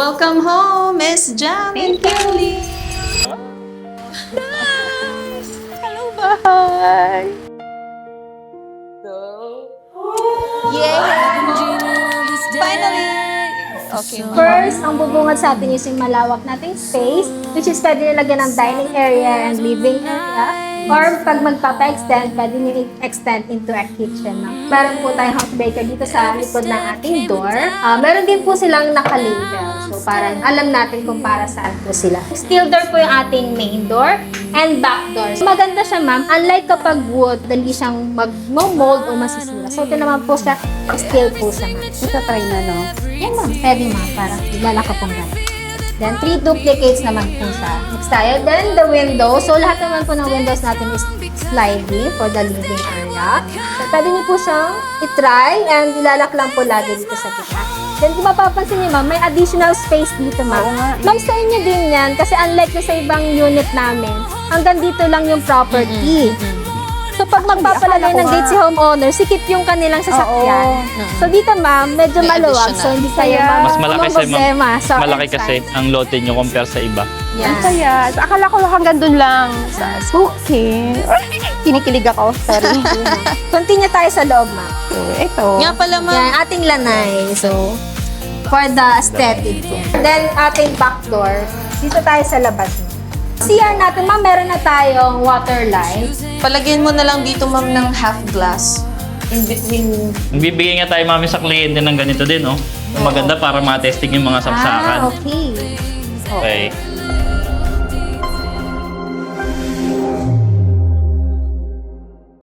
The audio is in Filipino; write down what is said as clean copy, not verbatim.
Welcome home, Miss Jam and Kelly! Nice! Hello, bahay! Yay! Finally! Okay. First, ang bubungad sa atin is yung malawak nating space, which is pwede nilagyan ng dining area and living area. Or pag magpapa-extend, pwede nyo extend into a kitchen. Meron po tayong house breaker dito sa likod ng ating door. Meron din po silang nakalabel. So parang alam natin kung para saan po sila. Steel door po yung ating main door and back door. Maganda siya, ma'am. Unlike kapag wood, dali siyang mag-mold o masisira. So ito naman po siya, steel po siya, ma'am. Ito try na, no? Yan ma'am, pwede ma'am, para lalaka pong gano'n. Then, 3 duplicates naman po siya. Next tayo. Then, the window. So, lahat naman po ng windows natin is sliding for the living area. So, pwede niyo po siyang itry and ilalak lang po lagi dito sa gitna. Then, kung mapapansin niyo ma'am, may additional space dito ma'am. Oo nga. Ma'am, sa inyo din yan kasi unlike na sa ibang unit namin, hanggang dito lang yung property. So, pag magpapalagay ng gate si homeowner, sikip yung kanilang sasakyan. So, dito ma'am, medyo May maluwag. So, hindi kayo Mas malaki sa problema sa malaki outside. kasi ang lote nyo compare sa iba. Ang saya. Akala ko hanggang dun lang. Spooky. Kinikilig ako. Sorry. Continue tayo sa loob, ma'am. Ito. Nga pala, ma'am. Yan, ating lanay. So, for the aesthetic. Then, ating back door. Dito tayo sa labas. CR natin, ma'am, meron na tayong water line. Palagyan mo na lang dito, ma'am, ng half glass. In between. Bibigyan nga tayo mami sa kliyente ng ganito din, oh. Maganda para matesting yung mga saksakan. Okay. Okay.